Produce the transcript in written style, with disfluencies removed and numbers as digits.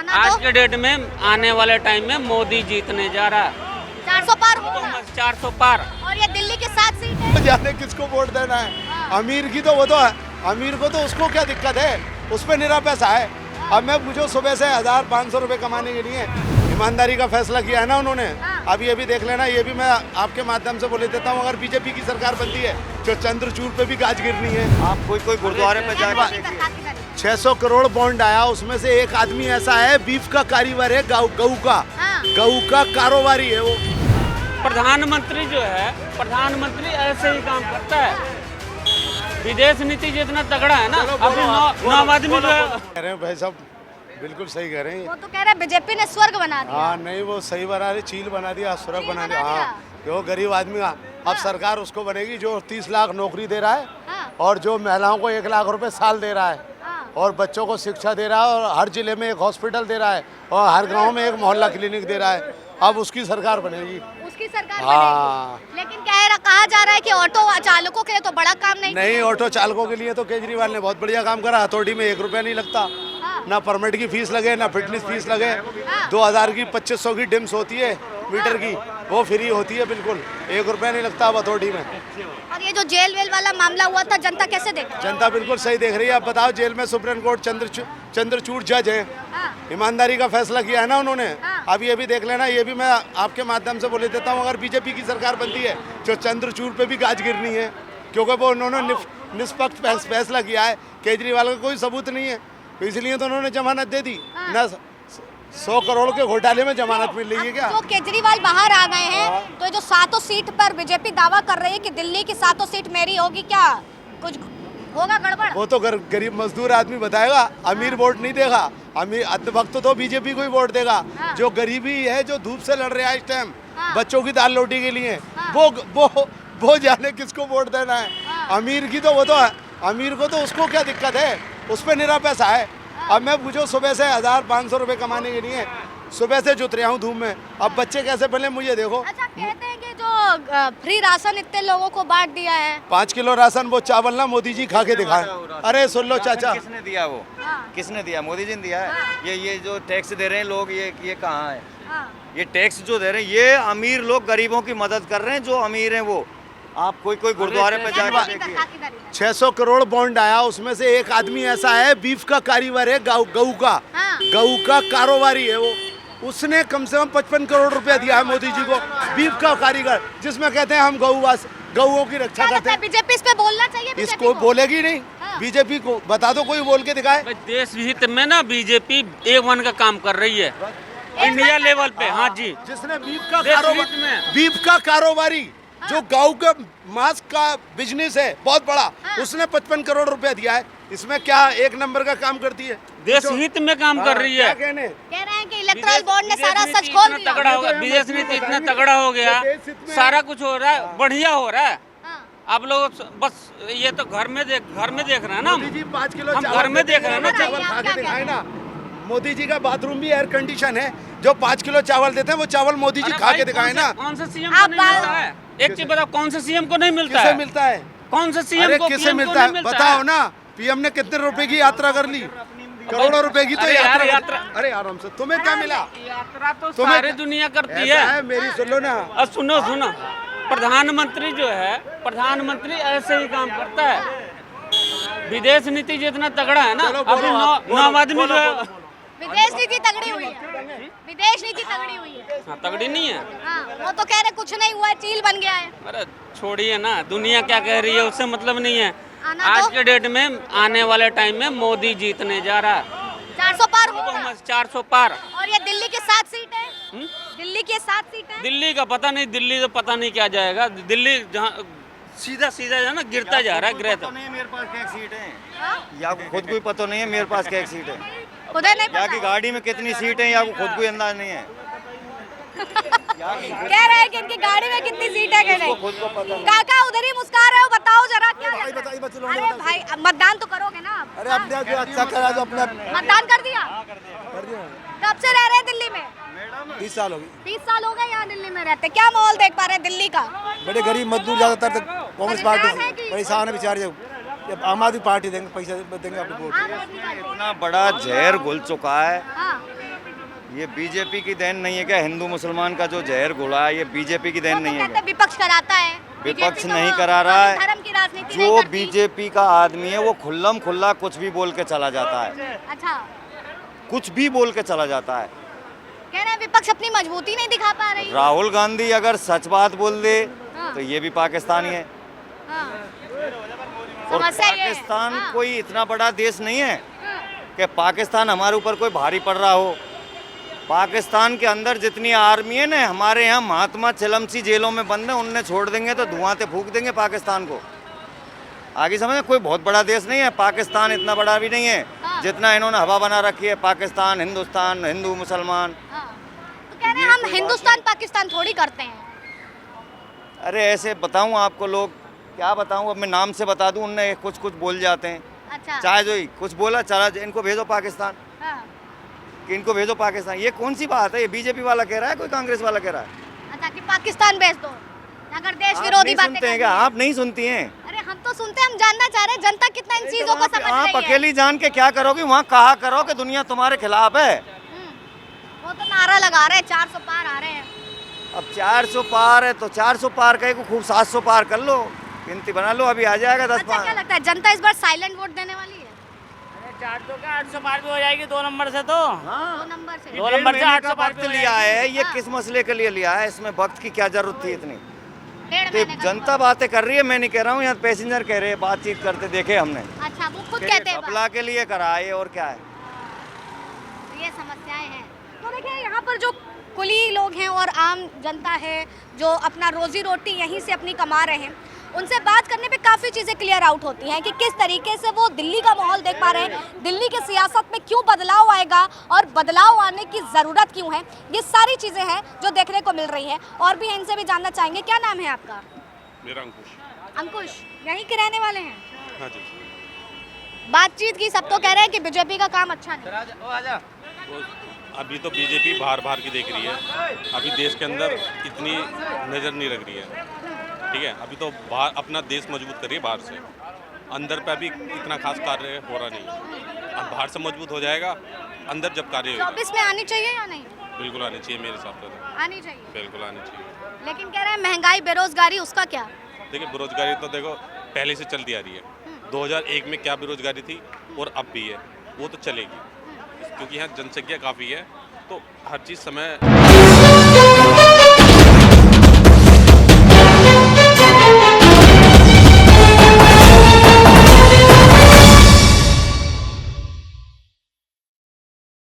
आज के डेट में आने वाले टाइम में मोदी जीतने जा रहा है। 400 पार होगा 400 पार। और ये दिल्ली की 7 सीट है। जाने किसको वोट देना है। अमीर की तो वो तो है, अमीर को तो उसको क्या दिक्कत है, उस पर निरा पैसा है। अब मैं मुझे सुबह से 1500 रुपए कमाने के लिए ईमानदारी का फैसला किया है ना उन्होंने। अब ये भी देख लेना, ये भी मैं आपके माध्यम से बोले देता हूँ, अगर बीजेपी की सरकार बनती है तो चंद्रचूड़ पे भी गाज गिरनी है। आप कोई गुरुद्वारे पे जाके 600 करोड़ बॉन्ड आया, उसमें से एक आदमी ऐसा है बीफ का कारीगर है, गऊ का कारोबारी है वो। प्रधानमंत्री जो है, प्रधानमंत्री ऐसे ही काम करता है। विदेश नीति जितना तगड़ा है ना, अभी नौ आदमी जो है कह रहे हैं भाई साहब, बिल्कुल सही कह रहे हैं। वो तो कह रहे हैं बीजेपी ने स्वर्ग बना दिया। हाँ नहीं, वो सही बना रही, चील बना दिया, स्वर्ग बना दिया। हाँ, जो गरीब आदमी का अब सरकार उसको बनेगी जो 30 लाख नौकरी दे रहा है और जो महिलाओं को 1 लाख रुपए साल दे रहा है और बच्चों को शिक्षा दे रहा है और हर जिले में एक हॉस्पिटल दे रहा है और हर गांव में एक मोहल्ला क्लिनिक दे रहा है। अब उसकी सरकार बनेगी। उसकी सरकार हाँ। बनेगी। लेकिन कहा जा रहा है कि ऑटो चालकों के लिए तो बड़ा काम नहीं ऑटो चालकों के लिए तो केजरीवाल ने बहुत बढ़िया काम करा। हथौड़ी में 1 रुपया नहीं लगता, ना परमिट की फीस लगे, ना फिटनेस फीस लगे। 2000 की 2500 की डिम्स होती है मीटर की, वो फ्री होती है बिल्कुल, 1 रुपया नहीं लगता अब हथौड़ी में। और ये जो जेल वेल वाला मामला हुआ था, जनता कैसे देखी? जनता बिल्कुल सही देख रही है। अब बताओ, जेल में सुप्रीम कोर्ट चंद्रचूड़ जज है, ईमानदारी का फैसला किया है ना उन्होंने। अब ये भी देख लेना, ये भी मैं आपके माध्यम से बोले देता हूँ, अगर बीजेपी की सरकार बनती है तो चंद्रचूड़ पे भी गाज गिरनी है, क्योंकि वो उन्होंने निष्पक्ष फैसला किया है। केजरीवाल का कोई सबूत नहीं है, तो इसलिए तो उन्होंने जमानत दे दी ना। 100 करोड़ के घोटाले में जमानत मिल रही है क्या? तो केजरीवाल बाहर आ गए हैं, तो जो 7 सीट पर बीजेपी दावा कर रही है कि दिल्ली की 7 सीट मेरी होगी, क्या कुछ होगा गड़बड़? वो तो गरीब मजदूर आदमी बताएगा, अमीर वोट नहीं देगा। अमीर अंधभक्त तो बीजेपी को ही वोट देगा। जो गरीबी है, जो धूप से लड़ रहा है इस टाइम बच्चों की दाल रोटी के लिए, वो जाने किसको वोट देना है। अमीर की तो वो तो है, अमीर को तो उसको क्या दिक्कत है, उस पर निरा पैसा है। अब मैं मुझे सुबह से 1500 रुपए कमाने के लिए सुबह से जुट रहा हूँ धूप में। अब बच्चे कैसे पले मुझे देखो। अच्छा, कहते हैं कि जो फ्री राशन इतने लोगों को बांट दिया है, 5 किलो राशन, वो चावल ना मोदी जी खा के दिखाए। अरे सुन लो चाचा, किसने दिया? वो किसने दिया? मोदी जी ने दिया है। ये जो टैक्स दे रहे हैं लोग, ये कहाँ है? ये टैक्स जो दे रहे हैं, ये अमीर लोग गरीबों की मदद कर रहे हैं। जो अमीर हैं वो, आप कोई गुरुद्वारे पे जाके देखिए। 600 करोड़ बॉन्ड आया, उसमें से एक आदमी ऐसा है बीफ का कारीगर है, गऊ का कारोबारी है वो। उसने कम से कम 55 करोड़ रुपया दिया है मोदी जी को, बीफ का कारीगर, जिसमें कहते हैं हम गऊओं की रक्षा करते हैं। बीजेपी इस पे बोलना चाहिए। इसको बोलेगी नहीं बीजेपी को, बता दो कोई बोल के दिखाए। देश हित में ना बीजेपी A1 का काम कर रही है इंडिया लेवल पे। हाँ जी, जिसने बीफ का कारोबारी जो गाँव के मांस का बिजनेस है बहुत बड़ा, उसने 55 करोड़ रुपया दिया है। इसमें क्या 1 नंबर का काम करती है, देश हित में काम कर रही है। कह रहे हैं कि इलेक्टोरल बॉन्ड ने सारा सच खोल दिया। तगड़ा हो गया, विदेश नीति इतना तगड़ा हो गया, सारा कुछ हो रहा है, बढ़िया हो रहा है। आप लोग बस ये तो घर में देख रहे हैं ना, मोदी जी 5 किलो हम घर में देख रहे हैं ना, चावल खा के दिखाए ना। मोदी जी का बाथरूम भी एयर कंडीशन है, जो 5 किलो चावल देते हैं वो चावल मोदी जी खा के दिखाए ना। कौन सा सीएम को नहीं मिलता है? एक चीज बताओ, कौन से सीएम को नहीं मिलता है? किसे मिलता है? कौन से सीएम को किसे मिलता है बताओ ना। पीएम ने कितने रुपए की यात्रा कर ली? करोड़ों रुपए की तो यात्रा। अरे आराम से, तुम्हें क्या मिला? यात्रा तो सारी दुनिया करती है। मेरी सुन लो ना, सुनो प्रधानमंत्री जो है, प्रधानमंत्री ऐसे ही काम करता है। विदेश नीति जितना तगड़ा है ना, अभी 9 आदमी जो है। विदेश नीति तगड़ी हुई है, विदेश नीति तगड़ी हुई है। हाँ, तगड़ी नहीं है। वो तो कह रहे कुछ नहीं हुआ है, चील बन गया है। अरे छोड़िए ना, दुनिया क्या कह रही है उससे मतलब नहीं है। आज के डेट में आने वाले टाइम में मोदी जीतने जा रहा है। 400 पार होगा। 400 पार। और ये दिल्ली की 7 सीट है। दिल्ली की 7 सीट है। दिल्ली का पता नहीं, दिल्ली तो पता नहीं क्या जाएगा। दिल्ली जहाँ सीधा जो है ना गिरता जा रहा है, गिरता। नहीं, मेरे पास क्या सीट है या खुद को ही पता नहीं है मेरे पास क्या सीट है। खुद नहीं पता। या की गाड़ी में कितनी सीट है या खुद को अंदाज नहीं है। कह रहे हैं कि इनकी गाड़ी में कितनी सीट है कि नहीं। काका उधर ही मुस्कुरा रहे हो, बताओ जरा क्या। अरे भाई, अब मतदान तो करोगे ना आप? अरे अपने जो अच्छा करा जो अपने मतदान कर दिया? कब से रह रहे हैं दिल्ली में? 20 साल हो गए। 20 साल हो गए यहाँ दिल्ली में रहते। क्या माहौल देख पा रहे हैं दिल्ली का? बड़े गरीब मजदूर ज्यादातर कांग्रेस पार्टी से परेशान है बेचारे। आम आदमी पार्टी देंगे, पैसा देंगे अपने वोट। इतना बड़ा जहर घुल चुका है ये बीजेपी की देन नहीं है क्या? हिंदू मुसलमान का जो जहर घोला है ये बीजेपी की देन वो तो नहीं है कहते हैं क्या? विपक्ष कराता है, विपक्ष बीजेपी नहीं तो करा रहा है। धर्म की राजनीति नहीं जो करती। बीजेपी का आदमी है वो खुल्लम खुल्ला कुछ भी बोल के चला जाता है, अच्छा, कुछ भी बोल के चला जाता है। कह रहे हैं विपक्ष अपनी मजबूती नहीं दिखा पा रही। राहुल गांधी अगर सच बात बोल दे हाँ। तो ये भी पाकिस्तानी है। हाँ। और समस्या ये है। पाकिस्तान हाँ। कोई इतना बड़ा देश नहीं है हाँ। कि पाकिस्तान हमारे ऊपर कोई भारी पड़ रहा हो। पाकिस्तान के अंदर जितनी आर्मी है ना, हमारे यहाँ महात्मा चिलमसी जेलों में बंद है, उनने छोड़ देंगे तो धुआं से फूंक देंगे पाकिस्तान को। आगे समझ, कोई बहुत बड़ा देश नहीं है पाकिस्तान, इतना बड़ा भी नहीं है हाँ। जितना इन्होंने हवा बना रखी है। पाकिस्तान, हिंदुस्तान, हिंदू मुसलमान। हाँ। तो कह रहे हैं हम हिंदुस्तान पाकिस्तान थोड़ी करते हैं। अरे ऐसे बताऊं आपको, लोग क्या बताऊं, अब मैं नाम से बता दूं, उनने कुछ कुछ बोल जाते हैं। अच्छा। चाहे जो ही कुछ बोला, चला इनको भेजो पाकिस्तान, हाँ। कि इनको भेजो पाकिस्तान। ये कौन सी बात है? ये बीजेपी वाला कह रहा है, कोई कांग्रेस वाला कह रहा है? अच्छा कि पाकिस्तान भेज दो अगर देश आप विरोधी नहीं बातें सुनते हैं करनी क्या? है। आप नहीं सुनती हैं? अरे हम तो सुनते हैं, हम जानना चाह रहे हैं जनता कितना इन चीजों को समझ आप रही है। अकेली जान के क्या करोगे? वहाँ कहा करो कि दुनिया तुम्हारे खिलाफ है। वो तो नारा लगा रहे हैं 400 पार आ रहे हैं। अब 400 पार है तो 400 पार कहे को खूब 700 पार कर लो, गिनती बना लो, अभी आ जाएगा 10 अच्छा, क्या पार। लगता है जनता इस बार साइलेंट वोट देने वाली है? 400 का 800 पार भी हो जाएगी 2 नंबर से तो। 2 नंबर से। 2 नंबर से डेढ़ महीने 800 का पार वक्त भी हो लिया है, ये हाँ। किस मसले के लिए लिया है? इसमें वक्त की क्या जरूरत थी इतनी? 1.5 तो महीने का जनता बातें कर रही है, मैं नहीं कह रहा हूँ। यहाँ पैसेंजर कह रहे हैं, बातचीत करते देखे हमने। अच्छा, वो खुद कि कहते हैं घपला के लिए करा है और क्या है। ये समस्याएं हैं। तो देखिए यहाँ पर जो कुली लोग हैं और आम जनता है जो अपना रोजी रोटी यहीं से अपनी कमा रहे हैं, उनसे बात करने पे काफ़ी चीज़ें क्लियर आउट होती हैं कि किस तरीके से वो दिल्ली का माहौल देख पा रहे हैं, दिल्ली की सियासत में क्यों बदलाव आएगा और बदलाव आने की ज़रूरत क्यों है। ये सारी चीज़ें हैं जो देखने को मिल रही हैं। और भी इनसे भी जानना चाहेंगे। क्या नाम है आपका? मेरा अंकुश। अंकुश, यहीं के रहने वाले हैं? हाँ जी। बातचीत की, सब तो कह रहे हैं कि बीजेपी का काम अच्छा नहीं। वो अभी तो बीजेपी बाहर बाहर की देख रही है, अभी देश के अंदर इतनी नज़र नहीं रख रही है। ठीक है, अभी तो बाहर अपना देश मजबूत करिए बाहर से, अंदर पे अभी इतना खास कार्य हो रहा नहीं। अब बाहर से मजबूत हो जाएगा, अंदर जब कार्य होगा 24 में आनी चाहिए या नहीं? बिल्कुल आनी चाहिए मेरे हिसाब से तो। आनी चाहिए। बिल्कुल आनी चाहिए। लेकिन कह रहे हैं महंगाई, बेरोजगारी, उसका क्या? देखिए, बेरोजगारी तो देखो पहले से चलती आ रही है। 2001 में क्या बेरोजगारी थी और अब भी है, वो तो चलेगी, क्योंकि यहाँ जनसंख्या काफ़ी है, तो हर चीज़ समय